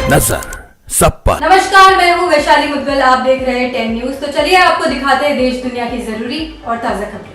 नजर सब पर। नमस्कार, मैं हूँ वैशाली मुद्गल। आप देख रहे हैं 10 न्यूज। तो चलिए आपको दिखाते हैं देश दुनिया की जरूरी और ताजा खबरें।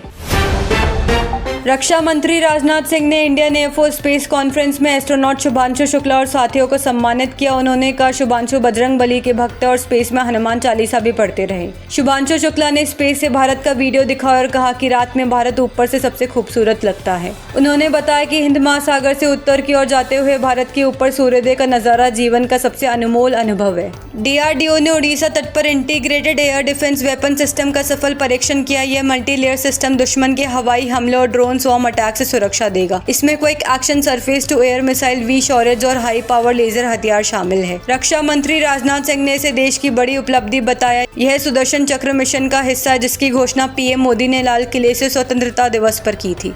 रक्षा मंत्री राजनाथ सिंह ने इंडियन एयरफोर्स स्पेस कॉन्फ्रेंस में एस्ट्रोनॉट शुभांशु शुक्ला और साथियों को सम्मानित किया। उन्होंने कहा, शुभांशु बजरंग बली के भक्त और स्पेस में हनुमान चालीसा भी पढ़ते रहे। शुभांशु शुक्ला ने स्पेस से भारत का वीडियो दिखाया और कहा कि रात में भारत ऊपर से सबसे खूबसूरत लगता है। उन्होंने बताया कि हिंद महासागर से उत्तर की ओर जाते हुए भारत के ऊपर सूर्योदय का नजारा जीवन का सबसे अनमोल अनुभव है। DRDO ने उड़ीसा तट पर integrated air defence weapon system का सफल परीक्षण किया। यह मल्टीलेयर सिस्टम दुश्मन के हवाई हमले और ड्रोन स्वॉर्म अटैक से सुरक्षा देगा। इसमें quick action surface to air missile V Shaurya और हाई पावर लेजर हथियार शामिल है। रक्षा मंत्री राजनाथ सिंह ने इसे देश की बड़ी उपलब्धि बताया। यह सुदर्शन चक्र मिशन का हिस्सा है, जिसकी घोषणा PM मोदी ने लाल किले से स्वतंत्रता दिवस पर की थी।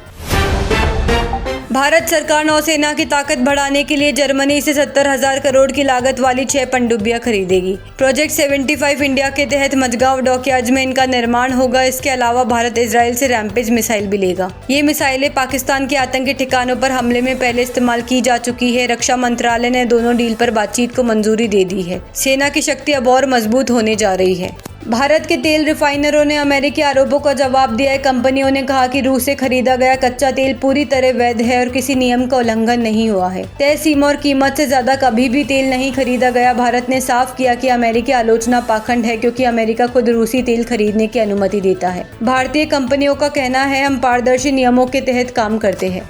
भारत सरकार नौसेना की ताकत बढ़ाने के लिए जर्मनी से 70,000 करोड़ की लागत वाली 6 पनडुब्बियां खरीदेगी। प्रोजेक्ट 75 इंडिया के तहत मजगांव डॉकयार्ड में इनका निर्माण होगा। इसके अलावा भारत इजराइल से रैम्पेज मिसाइल भी लेगा। ये मिसाइलें पाकिस्तान के आतंकी ठिकानों पर हमले में पहले इस्तेमाल की जा चुकी है। रक्षा मंत्रालय ने दोनों डील पर बातचीत को मंजूरी दे दी है। सेना की शक्ति अब और मजबूत होने जा रही है। भारत के तेल रिफाइनरों ने अमेरिकी आरोपों का जवाब दिया है। कंपनियों ने कहा कि रूस से खरीदा गया कच्चा तेल पूरी तरह वैध है और किसी नियम का उल्लंघन नहीं हुआ है। तय सीमा और कीमत से ज्यादा कभी भी तेल नहीं खरीदा गया। भारत ने साफ किया कि अमेरिकी आलोचना पाखंड है, क्योंकि अमेरिका खुद रूसी तेल खरीदने की अनुमति देता है। भारतीय कंपनियों का कहना है, हम पारदर्शी नियमों के तहत काम करते हैं।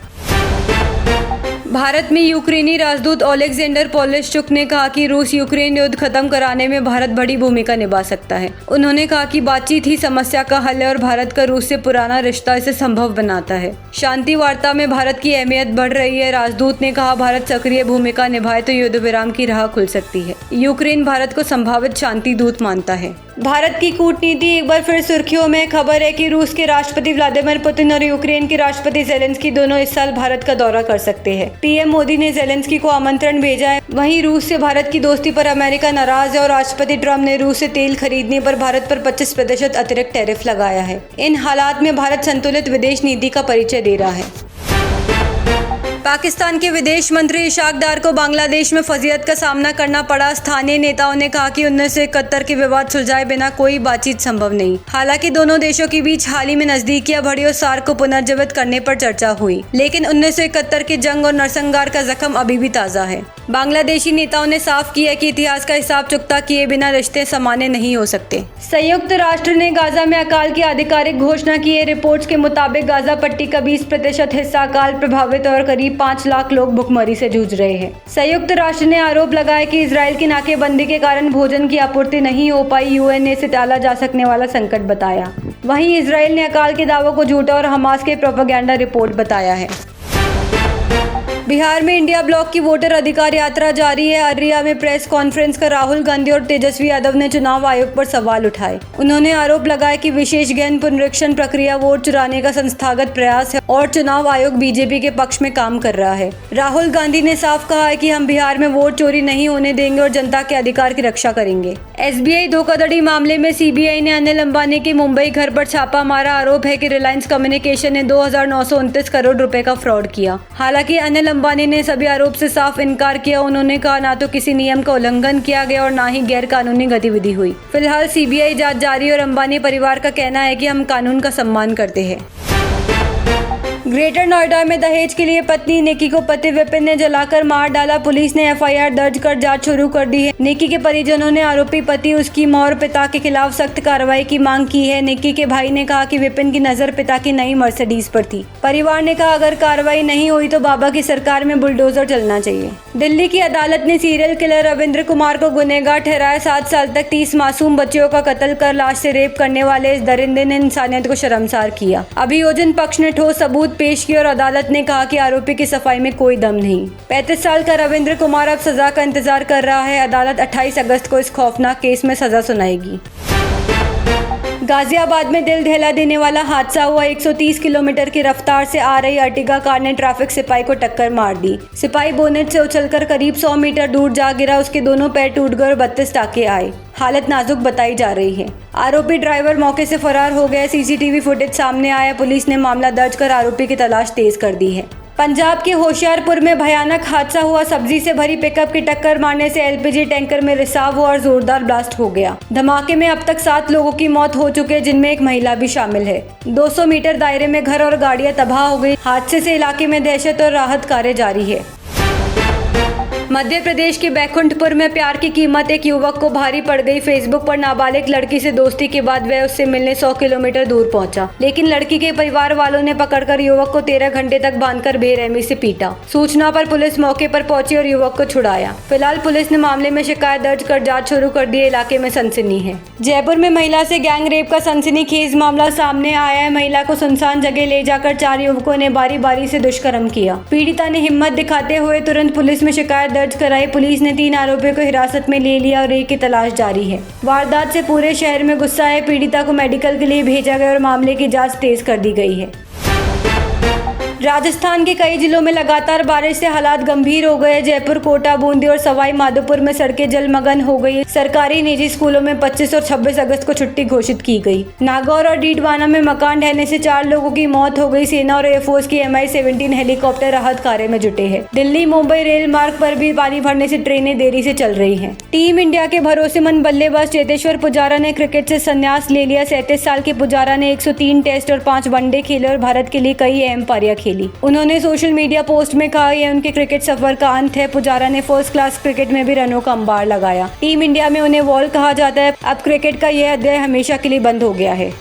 भारत में यूक्रेनी राजदूत ओलेक्जेंडर पोलिशचुक ने कहा कि रूस यूक्रेन युद्ध खत्म कराने में भारत बड़ी भूमिका निभा सकता है। उन्होंने कहा कि बातचीत ही समस्या का हल है और भारत का रूस से पुराना रिश्ता इसे संभव बनाता है। शांति वार्ता में भारत की अहमियत बढ़ रही है। राजदूत ने कहा, भारत सक्रिय भूमिका निभाए तो युद्ध विराम की राह खुल सकती है। यूक्रेन भारत को संभावित शांति दूत मानता है। भारत की कूटनीति एक बार फिर सुर्खियों में। खबर है कि रूस के राष्ट्रपति व्लादिमीर पुतिन और यूक्रेन के राष्ट्रपति जेलेंस्की दोनों इस साल भारत का दौरा कर सकते हैं। PM मोदी ने जेलेंस्की को आमंत्रण भेजा है। वहीं रूस से भारत की दोस्ती पर अमेरिका नाराज है और राष्ट्रपति ट्रंप ने रूस से तेल खरीदने पर भारत पर 25% अतिरिक्त टैरिफ लगाया है। इन हालात में भारत संतुलित विदेश नीति का परिचय दे रहा है। पाकिस्तान के विदेश मंत्री इशाक डार को बांग्लादेश में फजीहत का सामना करना पड़ा। स्थानीय नेताओं ने कहा कि 1971 के विवाद सुलझाए बिना कोई बातचीत संभव नहीं। हालांकि दोनों देशों के बीच हाल ही में नजदीकियां बढ़ी और सार्क को पुनर्जीवित करने पर चर्चा हुई, लेकिन 1971 की जंग और नरसंहार का जख्म अभी भी ताजा है। बांग्लादेशी नेताओं ने साफ किया कि इतिहास का हिसाब चुकता किए बिना रिश्ते सामान्य नहीं हो सकते। संयुक्त राष्ट्र ने गाजा में अकाल की आधिकारिक घोषणा की है। रिपोर्ट्स के मुताबिक गाजा पट्टी का 20% हिस्सा अकाल प्रभावित और करीब 5 लाख लोग भुखमरी से जूझ रहे हैं। संयुक्त राष्ट्र ने आरोप लगाया कि इजराइल की नाकेबंदी के कारण भोजन की आपूर्ति नहीं हो पाई। UN ने इसे टाला जा सकने वाला संकट बताया। वहीं इजराइल ने अकाल के दावों को झूठा और हमास के प्रोपेगेंडा रिपोर्ट बताया है। बिहार में इंडिया ब्लॉक की वोटर अधिकार यात्रा जारी है। अररिया में प्रेस कॉन्फ्रेंस कर राहुल गांधी और तेजस्वी यादव ने चुनाव आयोग पर सवाल उठाए। उन्होंने आरोप लगाया कि विशेष गहन पुनरीक्षण प्रक्रिया वोट चुराने का संस्थागत प्रयास है और चुनाव आयोग BJP के पक्ष में काम कर रहा है। राहुल गांधी ने साफ कहा है कि हम बिहार में वोट चोरी नहीं होने देंगे और जनता के अधिकार की रक्षा करेंगे। SBI धोखाधड़ी मामले में CBI ने अनिल अंबानी के मुंबई घर पर छापा मारा। आरोप है कि रिलायंस कम्युनिकेशन ने 2,929 करोड़ रुपए का फ्रॉड किया। हालांकि अनिल अंबानी ने सभी आरोप से साफ इनकार किया। उन्होंने कहा, ना तो किसी नियम का उल्लंघन किया गया और ना ही गैर कानूनी गतिविधि हुई। फिलहाल CBI जांच जारी और अंबानी परिवार का कहना है कि हम कानून का सम्मान करते हैं। ग्रेटर नोएडा में दहेज के लिए पत्नी निक्की को पति विपिन ने जलाकर मार डाला। पुलिस ने FIR दर्ज कर जांच शुरू कर दी है। निक्की के परिजनों ने आरोपी पति, उसकी मां और पिता के खिलाफ सख्त कार्रवाई की मांग की है। निक्की के भाई ने कहा कि विपिन की नजर पिता की नई मर्सिडीज पर थी। परिवार ने कहा, अगर कार्रवाई नहीं हुई तो बाबा की सरकार में बुलडोजर चलना चाहिए। दिल्ली की अदालत ने सीरियल किलर रविंद्र कुमार को गुनहगार ठहराया। 7 साल तक 30 मासूम बच्चियों का कत्ल कर लाश से रेप करने वाले इस दरिंदे ने इंसानियत को शर्मसार किया। अभियोजन पक्ष ने ठोस सबूत पेश किए और अदालत ने कहा कि आरोपी की सफाई में कोई दम नहीं। 35 साल का रविंद्र कुमार अब सजा का इंतजार कर रहा है। अदालत 28 अगस्त को इस खौफनाक केस में सजा सुनाएगी। गाजियाबाद में दिल दहला देने वाला हादसा हुआ। 130 किलोमीटर की रफ्तार से आ रही अर्टिगा कार ने ट्रैफिक सिपाही को टक्कर मार दी। सिपाही बोनेट से उछलकर करीब 100 मीटर दूर जा गिरा। उसके दोनों पैर टूट गए और 32 टाके आए। हालत नाजुक बताई जा रही है। आरोपी ड्राइवर मौके से फरार हो गया। CCTV फुटेज सामने आया। पुलिस ने मामला दर्ज कर आरोपी की तलाश तेज कर दी है। पंजाब के होशियारपुर में भयानक हादसा हुआ। सब्जी से भरी पिकअप की टक्कर मारने से एलपीजी टैंकर में रिसाव हुआ और जोरदार ब्लास्ट हो गया। धमाके में अब तक 7 लोगों की मौत हो चुकी है, जिनमें एक महिला भी शामिल है। 200 मीटर दायरे में घर और गाड़ियां तबाह हो गई। हादसे से इलाके में दहशत और राहत कार्य जारी है। मध्य प्रदेश के बैकुंठपुर में प्यार की कीमत एक युवक को भारी पड़ गई। फेसबुक पर नाबालिग लड़की से दोस्ती के बाद वह उससे मिलने 100 किलोमीटर दूर पहुंचा, लेकिन लड़की के परिवार वालों ने पकड़कर युवक को 13 घंटे तक बांधकर बेरहमी से पीटा। सूचना पर पुलिस मौके पर पहुंची और युवक को छुड़ाया। फिलहाल पुलिस ने मामले में शिकायत दर्ज कर जाँच शुरू कर दी है। इलाके में सनसनी है। जयपुर में महिला से गैंग रेप का सनसनीखेज मामला सामने आया है। महिला को सुनसान जगह ले जाकर 4 युवकों ने बारी बारी से दुष्कर्म किया। पीड़िता ने हिम्मत दिखाते हुए तुरंत पुलिस में शिकायत दर्ज कराई। पुलिस ने 3 आरोपियों को हिरासत में ले लिया और एक की तलाश जारी है। वारदात से पूरे शहर में गुस्सा है। पीड़िता को मेडिकल के लिए भेजा गया और मामले की जांच तेज कर दी गई है। राजस्थान के कई जिलों में लगातार बारिश से हालात गंभीर हो गए। जयपुर, कोटा, बूंदी और सवाई माधोपुर में सड़कें जलमग्न हो गई। सरकारी निजी स्कूलों में 25 और 26 अगस्त को छुट्टी घोषित की गई। नागौर और डीडवाना में मकान ढहने से 4 लोगों की मौत हो गई। सेना और एयरफोर्स की MI-17 हेलीकॉप्टर राहत कार्य में जुटे हैं। दिल्ली मुंबई रेल मार्ग पर भी पानी भरने से ट्रेनें देरी से चल रही हैं। टीम इंडिया के भरोसेमंद बल्लेबाज चेतेश्वर पुजारा ने क्रिकेट से संन्यास ले लिया। 37 साल के पुजारा ने 103 टेस्ट और 5 वनडे खेले और भारत के लिए कई अहम पारियां खेली। उन्होंने सोशल मीडिया पोस्ट में कहा, यह उनके क्रिकेट सफर का अंत है। पुजारा ने फर्स्ट क्लास क्रिकेट में भी रनों का अंबार लगाया। टीम इंडिया में उन्हें वॉल कहा जाता है। अब क्रिकेट का यह अध्याय हमेशा के लिए बंद हो गया है।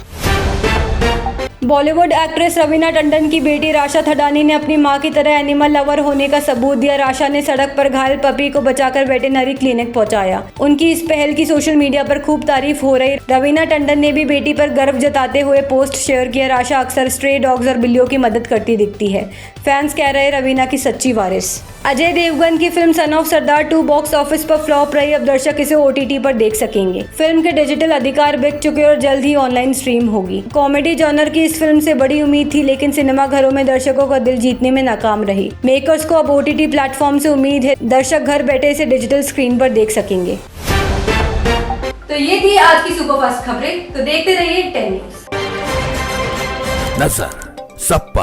बॉलीवुड एक्ट्रेस रवीना टंडन की बेटी राशा थडानी ने अपनी मां की तरह एनिमल लवर होने का सबूत दिया। राशा ने सड़क पर घायल पपी को बचाकर वेटरनरी क्लिनिक पहुंचाया। उनकी इस पहल की सोशल मीडिया पर खूब तारीफ हो रही। रवीना टंडन ने भी बेटी पर गर्व जताते हुए पोस्ट शेयर किया। राशा अक्सर स्ट्रे डॉग्स और बिल्लियों की मदद करती दिखती है। फैंस कह रहे रवीना की सच्ची वारिस। अजय देवगन की film son of Sardar 2 box office पर फ्लॉप रही। अब दर्शक इसे OTT पर देख सकेंगे। फिल्म के डिजिटल अधिकार बिक चुके और जल्द ही ऑनलाइन स्ट्रीम होगी। कॉमेडी जॉनर की इस फिल्म से बड़ी उम्मीद थी, लेकिन सिनेमाघरों में दर्शकों का दिल जीतने में नाकाम रही। मेकर्स को अब OTT प्लेटफॉर्म से उम्मीद है। दर्शक घर बैठे इसे डिजिटल स्क्रीन पर देख सकेंगे। तो ये थी आज की सुपरफास्ट खबरें। तो देखते रहिए 10 न्यूज। नजर सब पर।